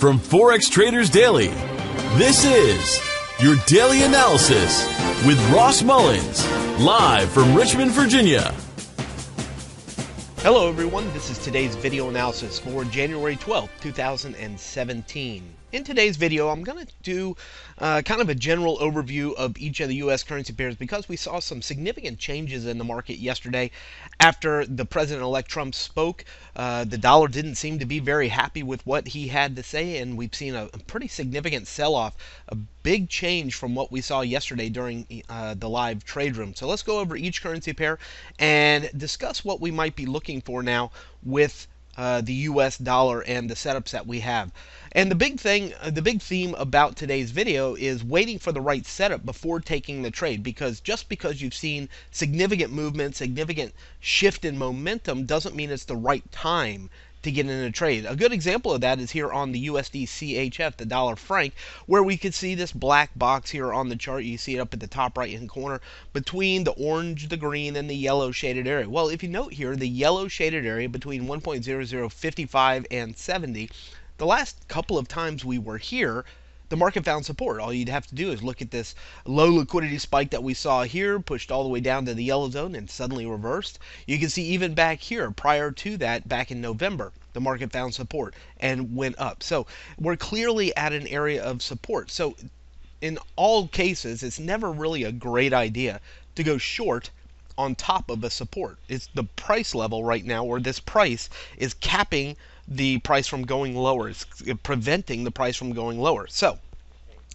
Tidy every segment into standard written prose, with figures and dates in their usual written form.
From Forex Traders Daily, this is your daily analysis with Ross Mullins, live from Richmond, Virginia. Hello everyone, this is today's video analysis for January 12th, 2017. In today's video, I'm going to do kind of a general overview of each of the U.S. currency pairs because we saw some significant changes in the market yesterday after the President-elect Trump spoke. The dollar didn't seem to be very happy with what he had to say, and we've seen a pretty significant sell-off, a big change from what we saw yesterday during the live trade room. So let's go over each currency pair and discuss what we might be looking for now with the U.S. dollar and the setups that we have. And the big theme about today's video is waiting for the right setup before taking the trade, because just because you've seen significant movement, significant shift in momentum doesn't mean it's the right time to get in a trade. A good example of that is here on the USD CHF, the dollar franc, where we could see this black box here on the chart. You see it up at the top right hand corner between the orange, the green, and the yellow shaded area. Well, if you note here, the yellow shaded area between 1.0055 and 70, the last couple of times we were here, the market found support. All you'd have to do is look at this low liquidity spike that we saw here, pushed all the way down to the yellow zone and suddenly reversed. You can see even back here, prior to that, back in November, the market found support and went up. So we're clearly at an area of support. So in all cases, it's never really a great idea to go short on top of a support. It's the price level right now, or this price is capping the price from going lower. It's preventing the price from going lower. So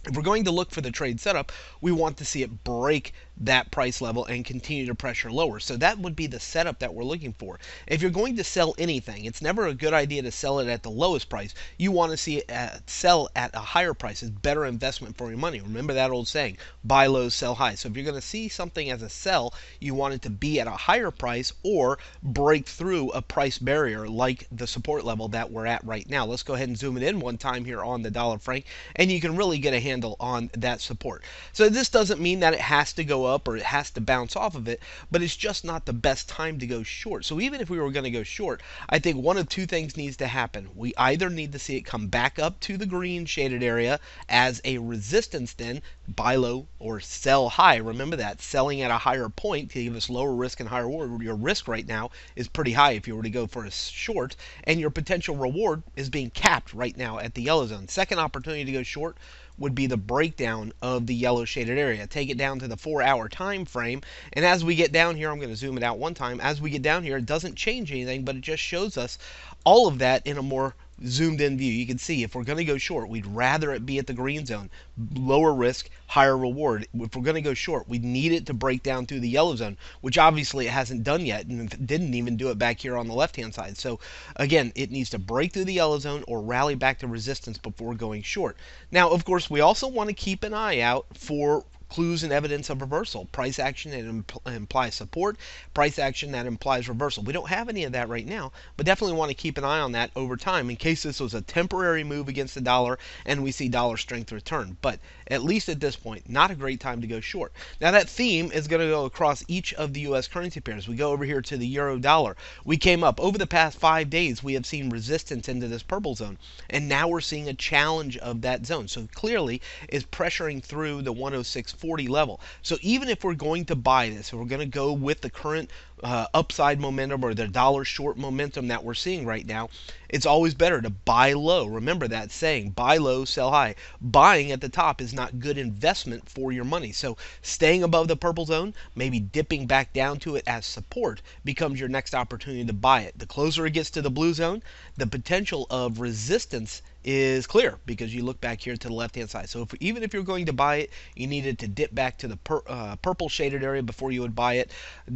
if we're going to look for the trade setup, we want to see it break that price level and continue to pressure lower. So that would be the setup that we're looking for. If you're going to sell anything, it's never a good idea to sell it at the lowest price. You want to see it sell at a higher price. It's better investment for your money. Remember that old saying, buy low, sell high. So if you're going to see something as a sell, you want it to be at a higher price or break through a price barrier like the support level that we're at right now. Let's go ahead and zoom it in one time here on the dollar franc, and you can really get a handle on that support. So this doesn't mean that it has to go up or it has to bounce off of it, but it's just not the best time to go short. So even if we were going to go short, I think one of two things needs to happen. We either need to see it come back up to the green shaded area as a resistance, then buy low or sell high. Remember that, selling at a higher point to give us lower risk and higher reward. Your risk right now is pretty high if you were to go for a short, and your potential reward is being capped right now at the yellow zone. Second opportunity to go short would be the breakdown of the yellow shaded area. Take it down to the 4-hour time frame, and as we get down here, I'm going to zoom it out one time. As we get down here, it doesn't change anything, but it just shows us all of that in a more zoomed in view. You can see if we're going to go short, we'd rather it be at the green zone. Lower risk, higher reward. If we're going to go short, we need it to break down through the yellow zone, which obviously it hasn't done yet, and didn't even do it back here on the left hand side. So again, it needs to break through the yellow zone or rally back to resistance before going short. Now, of course, we also want to keep an eye out for clues and evidence of reversal. Price action that implies support, price action that implies reversal. We don't have any of that right now, but definitely want to keep an eye on that over time in case this was a temporary move against the dollar and we see dollar strength return. But at least at this point, not a great time to go short. Now that theme is going to go across each of the U.S. currency pairs. We go over here to the euro dollar. We came up over the past 5 days. We have seen resistance into this purple zone, and now we're seeing a challenge of that zone. So clearly is pressuring through the 106.40 level. So even if we're going to buy this, if we're going to go with the current upside momentum or the dollar short momentum that we're seeing right now, it's always better to buy low. Remember that saying, buy low, sell high. Buying at the top is not good investment for your money. So staying above the purple zone, maybe dipping back down to it as support, becomes your next opportunity to buy it. The closer it gets to the blue zone, the potential of resistance is clear because you look back here to the left hand side. So even if you're going to buy it, you needed to dip back to the purple shaded area before you would buy it.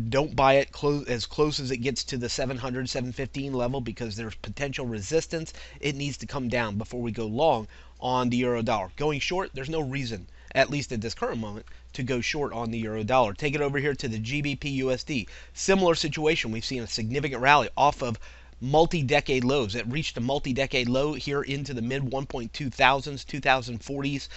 Don't buy it as close as it gets to the 700, 715 level because there's potential resistance. It needs to come down before we go long on the euro dollar. Going short, there's no reason, at least at this current moment, to go short on the euro dollar. Take it over here to the GBP USD. Similar situation. We've seen a significant rally off of multi-decade lows. It reached a multi-decade low here into the mid 1.2000s, 2040s,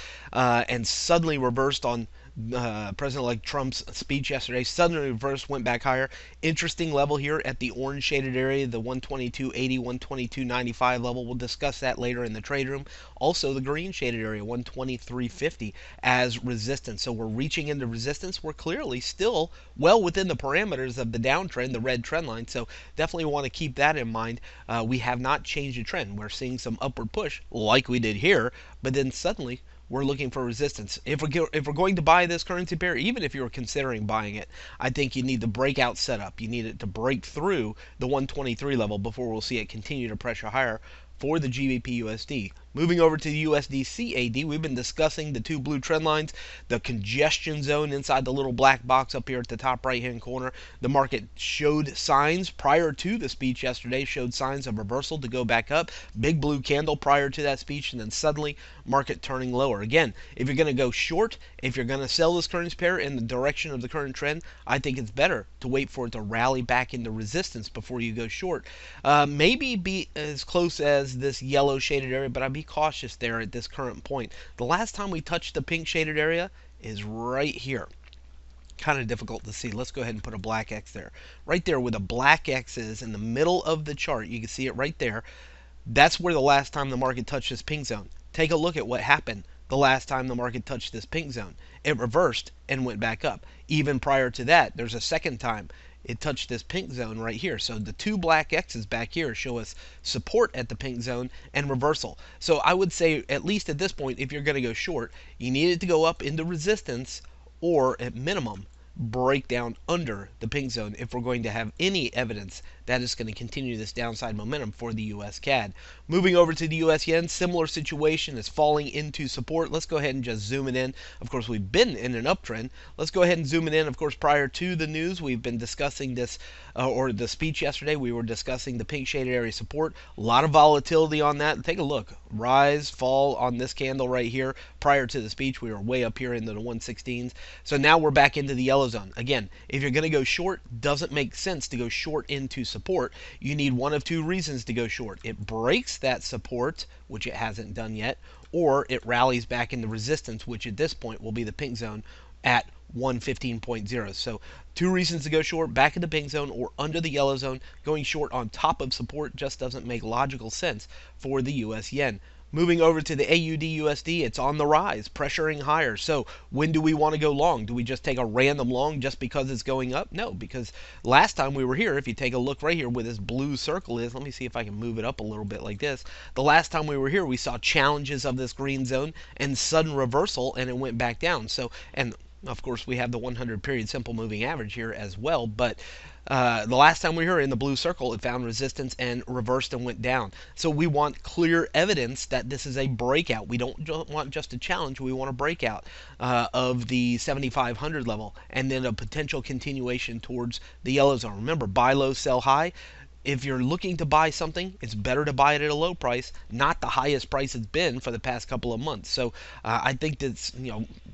and suddenly reversed on President-elect Trump's speech yesterday. Suddenly reversed, went back higher. Interesting level here at the orange shaded area, the 122.80, 122.95 level. We'll discuss that later in the trade room. Also, the green shaded area, 123.50 as resistance. So we're reaching into resistance. We're clearly still well within the parameters of the downtrend, the red trend line. So definitely want to keep that in mind. We have not changed the trend. We're seeing some upward push like we did here, but then suddenly we're looking for resistance. If we're going to buy this currency pair, even if you're considering buying it, I think you need the breakout setup. You need it to break through the 123 level before we'll see it continue to pressure higher for the GBP USD. Moving over to the USD CAD, we've been discussing the two blue trend lines, the congestion zone inside the little black box up here at the top right hand corner. The market showed signs prior to the speech yesterday, showed signs of reversal to go back up. Big blue candle prior to that speech, and then suddenly market turning lower. Again, if you're going to go short, if you're going to sell this currency pair in the direction of the current trend, I think it's better to wait for it to rally back into resistance before you go short. Maybe be as close as this yellow shaded area, but I'd be cautious there at this current point. The last time we touched the pink shaded area is right here. Kind of difficult to see. Let's go ahead and put a black X there. Right there where the black X is in the middle of the chart. You can see it right there. That's where the last time the market touched this pink zone. Take a look at what happened the last time the market touched this pink zone. It reversed and went back up. Even prior to that, there's a second time it touched this pink zone right here. So the two black X's back here show us support at the pink zone and reversal. So I would say, at least at this point, if you're going to go short, you need it to go up into resistance or at minimum break down under the pink zone if we're going to have any evidence that is going to continue this downside momentum for the US CAD. Moving over to the US yen, similar situation is falling into support. Let's go ahead and just zoom it in. Of course, we've been in an uptrend. Let's go ahead and zoom it in. Of course, prior to the news, we've been discussing this, or the speech yesterday, we were discussing the pink shaded area support. A lot of volatility on that. Take a look. Rise, fall on this candle right here. Prior to the speech, we were way up here into the 116s. So now we're back into the yellow zone. Again, if you're going to go short, doesn't make sense to go short into support. You need one of two reasons to go short. It breaks that support, which it hasn't done yet, or it rallies back into resistance, which at this point will be the pink zone at 115.0. So two reasons to go short: back in the pink zone or under the yellow zone. Going short on top of support just doesn't make logical sense for the US yen. Moving over to the AUDUSD, it's on the rise, pressuring higher. So when do we want to go long? Do we just take a random long just because it's going up? No, because last time we were here, if you take a look right here where this blue circle is, let me see if I can move it up a little bit like this. The last time we were here, we saw challenges of this green zone and sudden reversal, and it went back down. So, and of course, we have the 100 period simple moving average here as well, but the last time we were in the blue circle, it found resistance and reversed and went down. So we want clear evidence that this is a breakout. We don't want just a challenge. We want a breakout of the 7,500 level and then a potential continuation towards the yellow zone. Remember, buy low, sell high. If you're looking to buy something, it's better to buy it at a low price, not the highest price it's been for the past couple of months. So I think that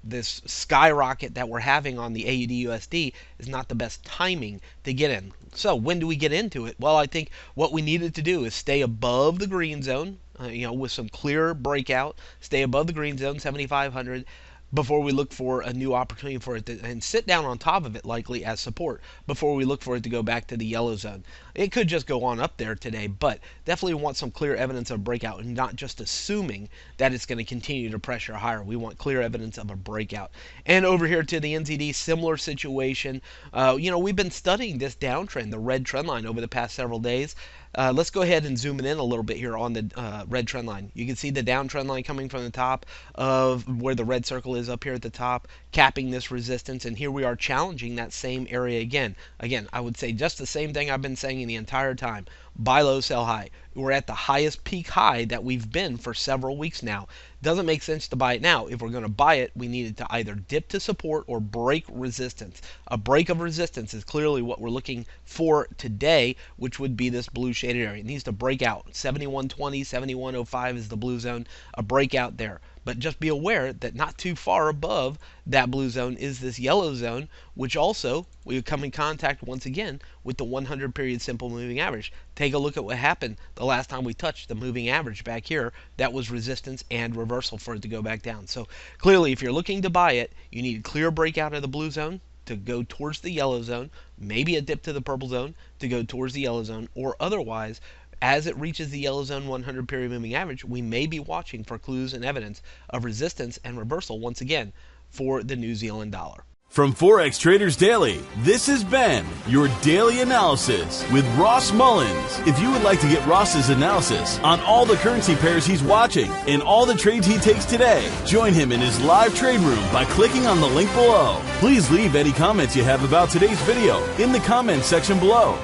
this skyrocket that we're having on the AUDUSD is not the best timing to get in. So when do we get into it? Well, I think what we needed to do is stay above the green zone, with some clear breakout, stay above the green zone, 7,500. Before we look for a new opportunity for it to, and sit down on top of it likely as support before we look for it to go back to the yellow zone. It could just go on up there today, but definitely want some clear evidence of breakout and not just assuming that it's going to continue to pressure higher. We want clear evidence of a breakout. And over here to the NZD, similar situation. We've been studying this downtrend, the red trend line, over the past several days. Let's go ahead and zoom it in a little bit here on the red trend line. You can see the downtrend line coming from the top of where the red circle is up here at the top, capping this resistance, and here we are challenging that same area again. Again, I would say just the same thing I've been saying the entire time. Buy low, sell high. We're at the highest peak high that we've been for several weeks now. Doesn't make sense to buy it now. If we're going to buy it, we need it to either dip to support or break resistance. A break of resistance is clearly what we're looking for today, which would be this blue shaded area. It needs to break out. 71.20, 71.05 is the blue zone. A breakout there. But just be aware that not too far above that blue zone is this yellow zone, which also we would come in contact once again with the 100 period simple moving average. Take a look at what happened the last time we touched the moving average back here. That was resistance and reversal for it to go back down. So clearly, if you're looking to buy it, you need a clear breakout of the blue zone to go towards the yellow zone, maybe a dip to the purple zone to go towards the yellow zone, or otherwise, as it reaches the yellow zone 100 period moving average, we may be watching for clues and evidence of resistance and reversal once again for the New Zealand dollar. From Forex Traders Daily, this has been your daily analysis with Ross Mullins. If you would like to get Ross's analysis on all the currency pairs he's watching and all the trades he takes today, join him in his live trade room by clicking on the link below. Please leave any comments you have about today's video in the comments section below.